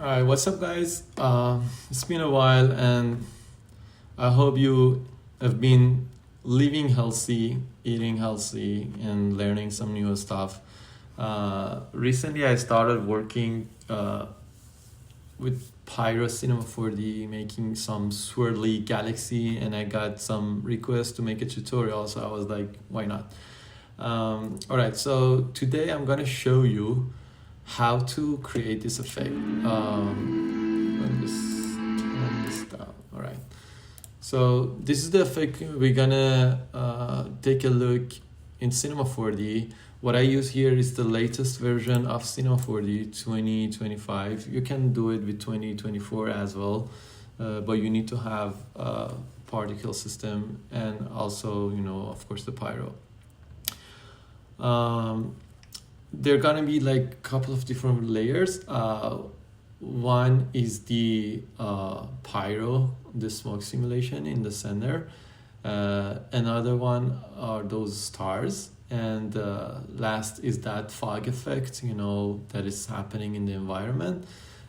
All right, what's up, guys? It's been a while, and I hope you have been living healthy, eating healthy, and learning some new stuff. Recently, I started working with Pyro Cinema4D, making some swirly galaxy, and I got some requests to make a tutorial, so I was like, why not? All right, so today I'm gonna show you how to create this effect. Let me just turn this down. All right, so this is the effect we're gonna take a look in Cinema4D. What I use here is the latest version of Cinema4D 2025. You can do it with 2024 as well, but you need to have a particle system and also, of course, the pyro. There are gonna be like a couple of different layers. One is the pyro, the smoke simulation in the center. Another one are those stars, and last is that fog effect, that is happening in the environment.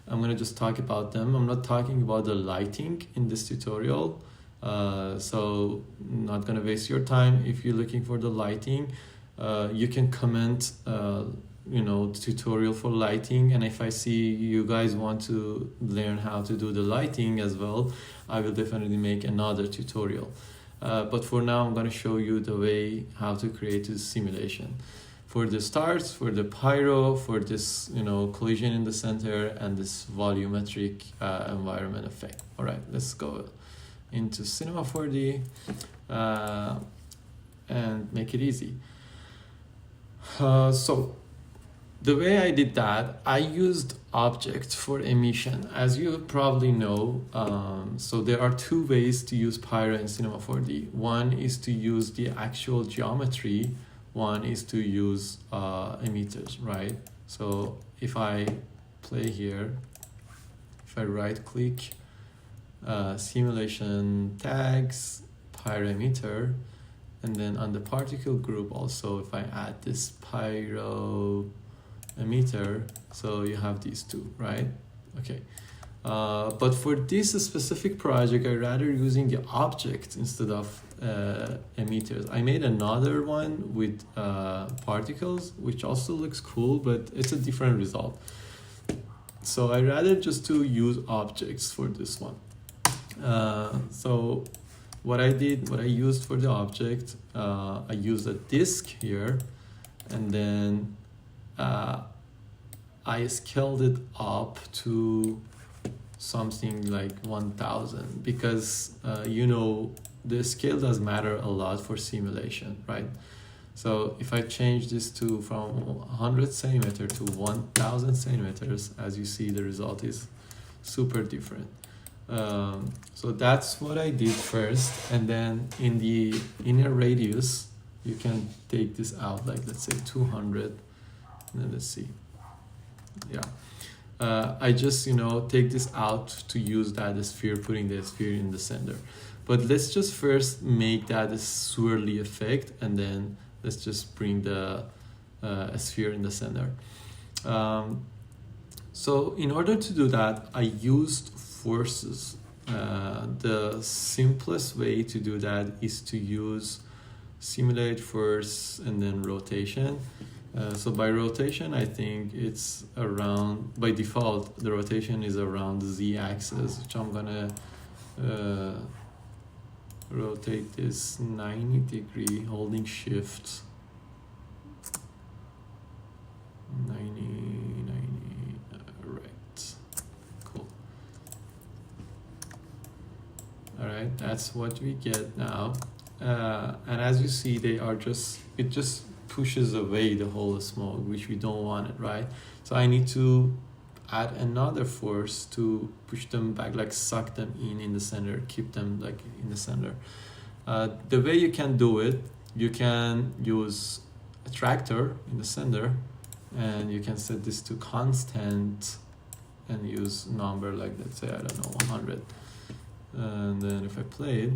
I'm gonna just talk about them. I'm not talking about the lighting in this tutorial, so I'm not gonna waste your time. If you're looking for the lighting, you can comment tutorial for lighting, and if I see you guys want to learn how to do the lighting as well, I will definitely make another tutorial. But for now, I'm going to show you the way how to create this simulation for the stars, for the pyro, for this collision in the center, and this volumetric environment effect. All right, let's go into Cinema4D and make it easy. So the way I did that, I used object for emission, as you probably know. So there are two ways to use pyro in Cinema4D. One is to use the actual geometry. One is to use emitters, right? So if I play here, if I right click, simulation tags, pyro emitter, and then on the particle group also, if I add this pyro emitter, so you have these two, right? Okay. But for this specific project, I rather using the object instead of emitters. I made another one with particles, which also looks cool, but it's a different result. So I rather just to use objects for this one. So what I used for the object, I used a disk here, and then I scaled it up to something like 1000, because the scale does matter a lot for simulation, right? So if I change this to from 100 centimeter to 1000 centimeters, as you see, the result is super different. So that's what I did first, and then in the inner radius you can take this out, like let's say 200, and then let's see, I just take this out to use that sphere, putting the sphere in the center. But let's just first make that a swirly effect, and then let's just bring the sphere in the center. So in order to do that, I used forces. The simplest way to do that is to use simulate force and then rotation. So by rotation, I think it's around, by default, the rotation is around the z-axis, which I'm gonna rotate this 90 degree, holding shift 90, right, cool. All right, that's what we get now. And as you see, it just pushes away the whole smoke, which we don't want it, right? So I need to add another force to push them back, like suck them in the center, keep them like in the center. The way you can do it, you can use a tractor in the center, and you can set this to constant and use number like, let's say, I don't know, 100. And then if I play it,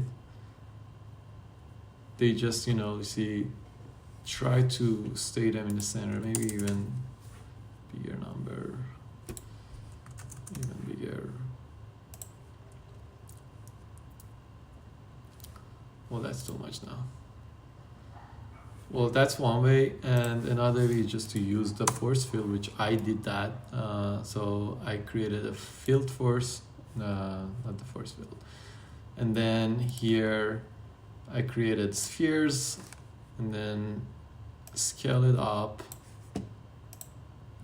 they just, see, try to stay them in the center, maybe even bigger number. even bigger. Well, that's too much now. Well, that's one way, and another way is just to use the force field, which I did that. So I created a field force, not the force field. And then here I created spheres and then scale it up.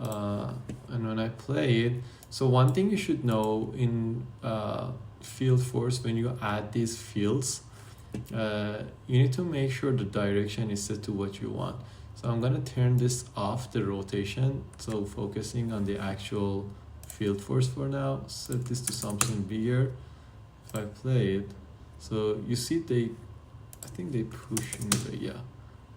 And when I play it, so one thing you should know in field force, when you add these fields, you need to make sure the direction is set to what you want. So I'm gonna turn this off, the rotation, so focusing on the actual field force for now. Set this to something bigger. If I play it, so you see I think they push in the way, yeah,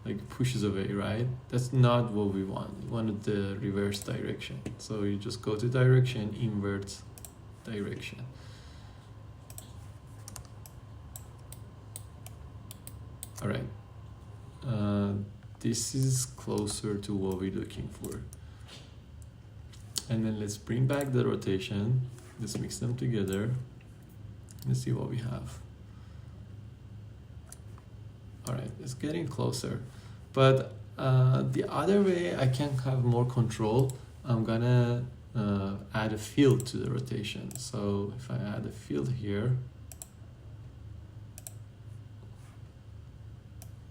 like pushes away, right? That's not what we want. We wanted the reverse direction. So you just go to direction, invert direction. All right, this is closer to what we're looking for. And then let's bring back the rotation. Let's mix them together. Let's see what we have. All right, it's getting closer. But the other way I can have more control, I'm gonna add a field to the rotation. So if I add a field here,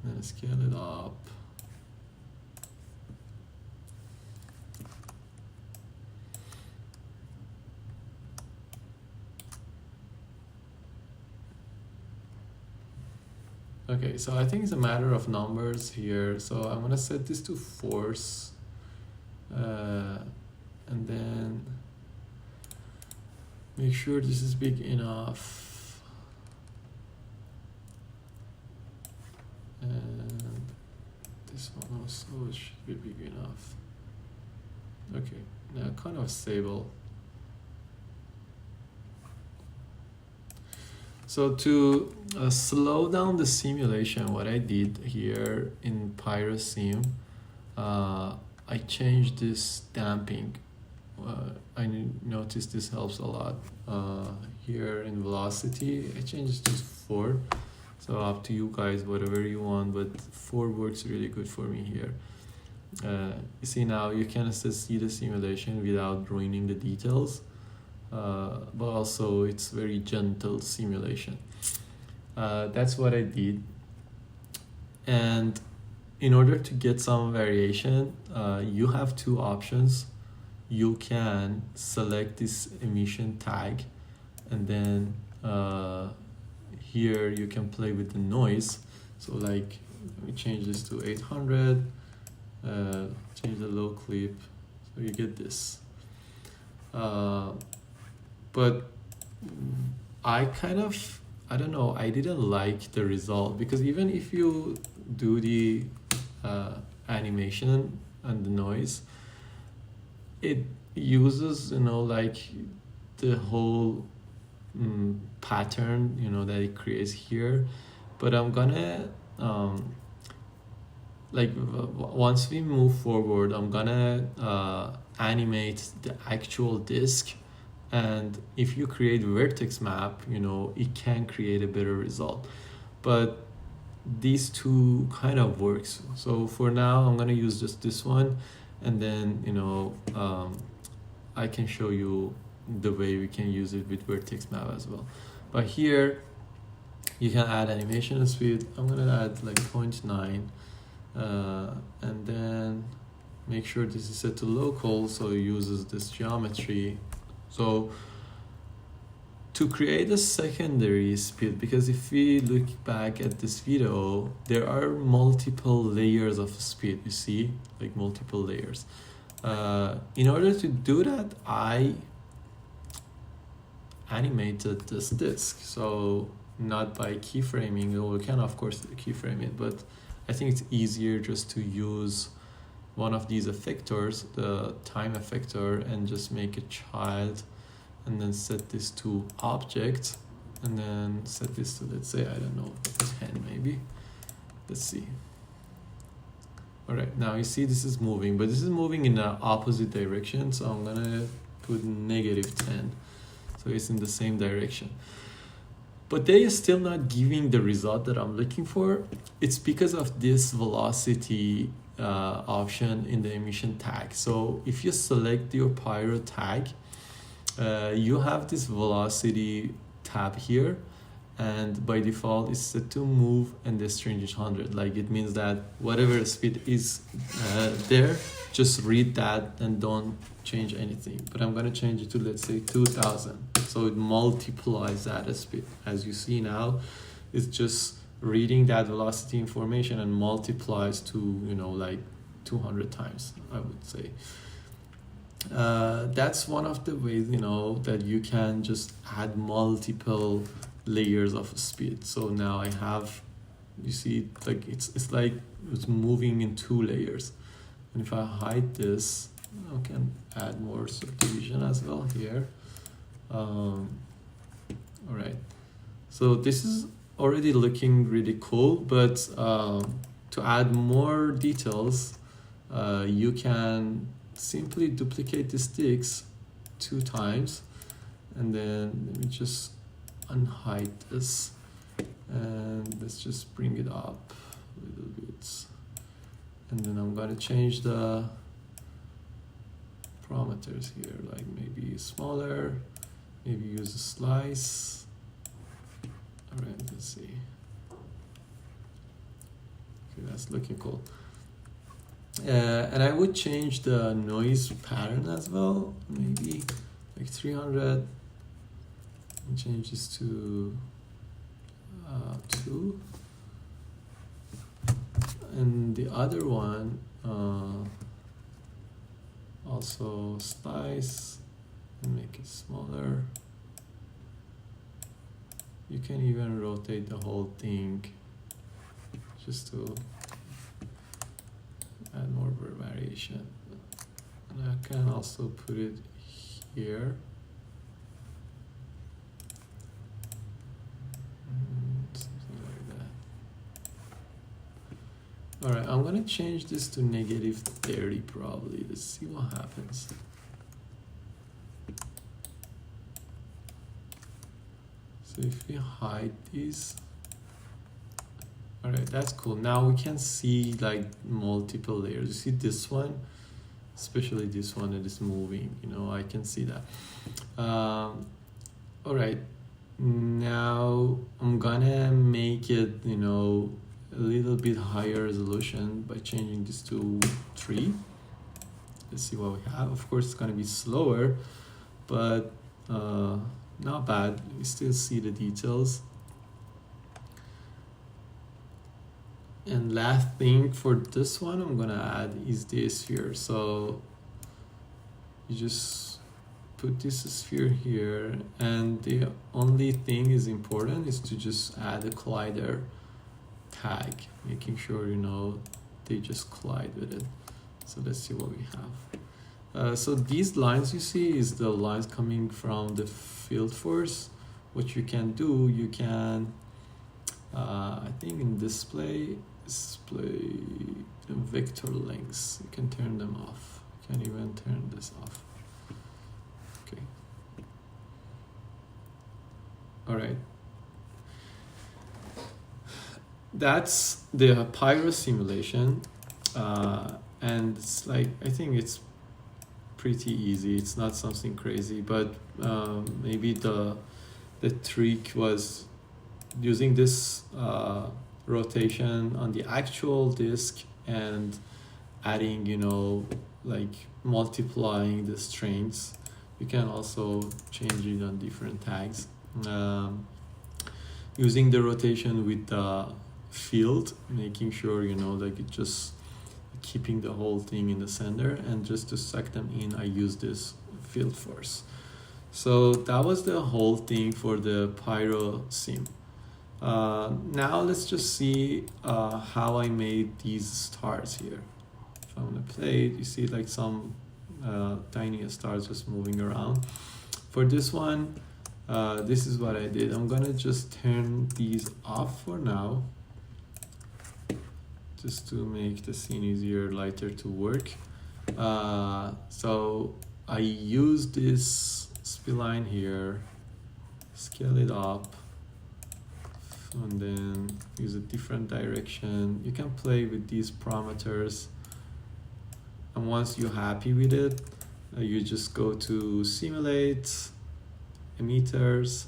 then scale it up. Okay, so I think it's a matter of numbers here. So I'm gonna set this to force, and then make sure this is big enough. And this one also should be big enough. Okay, now kind of stable. So to slow down the simulation, what I did here in Pyro Sim, I changed this damping. I noticed this helps a lot. Here in velocity, I changed it to 4. So up to you guys, whatever you want, but 4 works really good for me here. You see now you can still see the simulation without ruining the details, but also it's very gentle simulation. That's what I did. And in order to get some variation, you have 2 options. You can select this emission tag, and then here you can play with the noise. So like, let me change this to 800, change the low clip, so you get this. But I don't know, I didn't like the result, because even if you do the animation and the noise, it uses, like the whole pattern, that it creates here. But I'm gonna once we move forward, I'm gonna animate the actual disk, and if you create vertex map, it can create a better result. But these 2 kind of works. So for now, I'm gonna use just this one, and then I can show you the way we can use it with vertex map as well. But here you can add animation speed. I'm gonna add like 0.9, and then make sure this is set to local, so it uses this geometry. So to create a secondary speed, because if we look back at this video, there are multiple layers of speed, you see, like multiple layers. In order to do that, I animated this disk, so not by keyframing, or we can of course keyframe it, but I think it's easier just to use one of these effectors, the time effector, and just make a child, and then set this to object, and then set this to, let's say, I don't know, 10 maybe. Let's see. All right, now you see this is moving, but this is moving in the opposite direction, so I'm gonna put -10, so it's in the same direction. But they are still not giving the result that I'm looking for. It's because of this velocity option in the emission tag. So if you select your pyro tag, you have this velocity tab here, and by default it's set to move and the string is 100. Like, it means that whatever speed is there, just read that and don't change anything. But I'm going to change it to, let's say, 2000, so it multiplies that speed. As you see now, it's just reading that velocity information and multiplies to, you know, like 200 times, I would say. That's one of the ways, you know, that you can just add multiple layers of speed. So now I have, you see, like it's like it's moving in 2 layers. And if I hide this, I can add more subdivision as well here. All right, so this is already looking really cool, but to add more details, you can simply duplicate the sticks 2 times, and then let me just unhide this, and let's just bring it up a little bit, and then I'm going to change the parameters here, like maybe smaller, maybe use a slice. All right, let's see. Okay, that's looking cool. And I would change the noise pattern as well, maybe like 300, and change this to 2. And the other one, also slice and make it smaller. You can even rotate the whole thing just to add more variation. And I can also put it here. Something like that. All right, I'm gonna change this to -30 probably. Let's see what happens. So if we hide these, all right, that's cool. Now we can see like multiple layers. You see this one, especially this one that is moving, you know, I can see that. All right, now I'm gonna make it, you know, a little bit higher resolution by changing this to 3. Let's see what we have. Of course, it's gonna be slower, but not bad. We still see the details. And last thing for this one I'm gonna add is the sphere. So you just put this sphere here, and the only thing is important is to just add a collider tag, making sure, you know, they just collide with it. So let's see what we have. So these lines you see is the lines coming from the field force. What you can do, you can I think in display vector lengths, you can turn them off. You can even turn this off. Okay. All right. That's the pyro simulation, and it's like, I think it's pretty easy. It's not something crazy, but maybe the trick was using this rotation on the actual disk and adding, you know, like multiplying the strings. You can also change it on different tags. Using the rotation with the field, making sure, you know, like it just keeping the whole thing in the center, and just to suck them in, I use this field force. So that was the whole thing for the pyro sim. Now let's just see how I made these stars here. If I'm gonna play it, you see like some tiny stars just moving around. For this one, this is what I did. I'm gonna just turn these off for now, just to make the scene easier, lighter to work. So I use this spline here, scale it up, and then use a different direction. You can play with these parameters, and once you're happy with it, you just go to simulate emitters,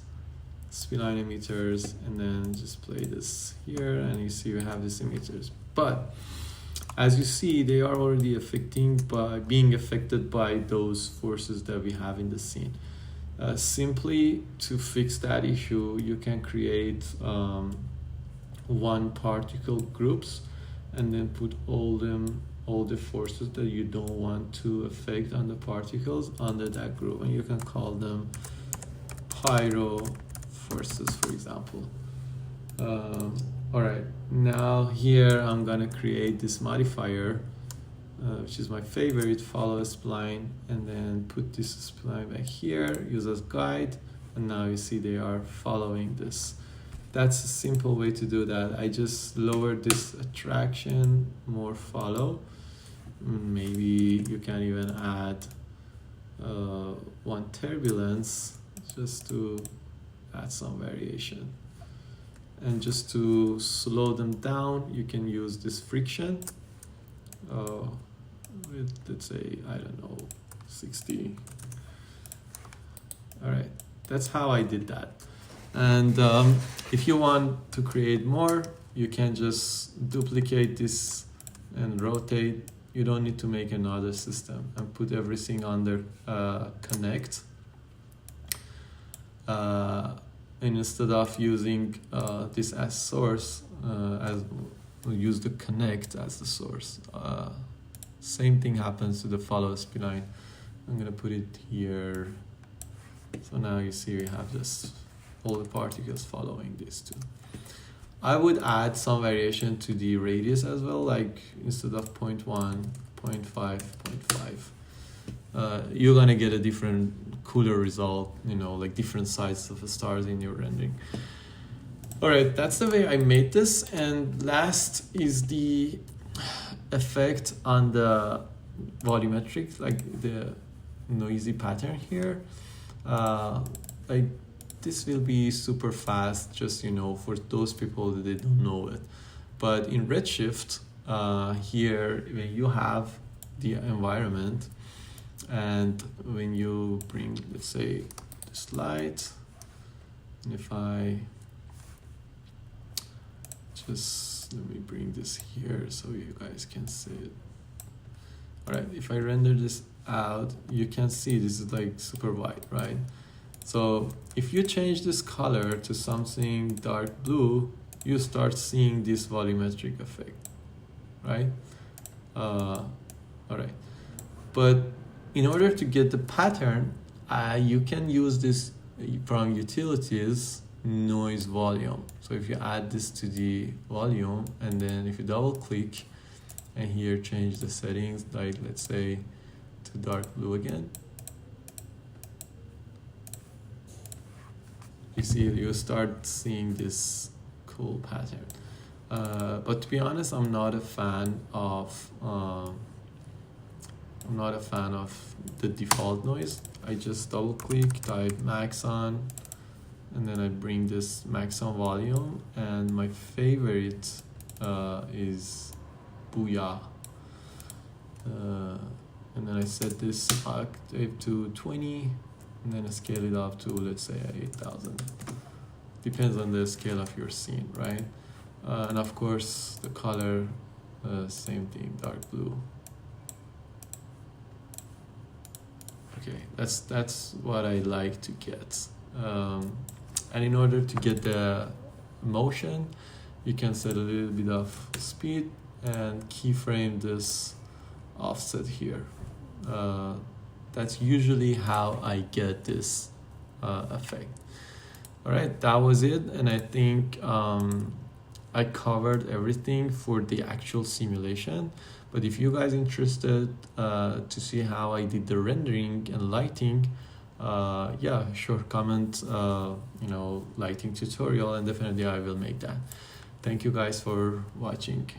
spline emitters, and then just play this here, and you see you have these emitters. But as you see, they are already being affected by those forces that we have in the scene. Simply to fix that issue, you can create one particle groups and then put all the forces that you don't want to affect on the particles under that group, and you can call them pyro forces, for example. All right, now here I'm gonna create this modifier, which is my favorite, follow a spline, and then put this spline back here, use as guide, and now you see they are following this. That's a simple way to do that. I just lowered this attraction, more follow. Maybe you can even add one turbulence just to add some variation. And just to slow them down, you can use this friction with, let's say, I don't know, 60. All right, that's how I did that. And if you want to create more, you can just duplicate this and rotate. You don't need to make another system, and put everything under connect. And instead of using this as source, use the connect as the source. Same thing happens to the follow spline. I'm gonna put it here. So now you see we have just all the particles following this too. I would add some variation to the radius as well, like instead of 0.1, 0.5, 0.5. You're gonna get a different, cooler result, you know, like different sizes of the stars in your rendering. All right, that's the way I made this. And last is the effect on the volumetric, like the noisy pattern here. Like this will be super fast, just, you know, for those people that they don't know it. But in Redshift, here, when you have the environment, and when you bring, let's say, this light, and if I just, let me bring this here so you guys can see it. All right, if I render this out, you can see this is like super white, right? So if you change this color to something dark blue, you start seeing this volumetric effect, right? All right, but in order to get the pattern, you can use this from utilities, noise volume. So if you add this to the volume, and then if you double click and here change the settings, like let's say to dark blue again, you see, you start seeing this cool pattern. But to be honest, I'm not a fan of the default noise. I just double click, type max on, and then I bring this max on volume, and my favorite is Booyah. And then I set this octave to 20, and then I scale it up to, let's say, 8,000. Depends on the scale of your scene, right? And of course, the color, same thing, dark blue. Okay, that's what I like to get. And in order to get the motion, you can set a little bit of speed and keyframe this offset here. That's usually how I get this effect. All right, that was it. And I think I covered everything for the actual simulation. But if you guys interested to see how I did the rendering and lighting, yeah, sure, comment, you know, lighting tutorial, and definitely I will make that. Thank you guys for watching.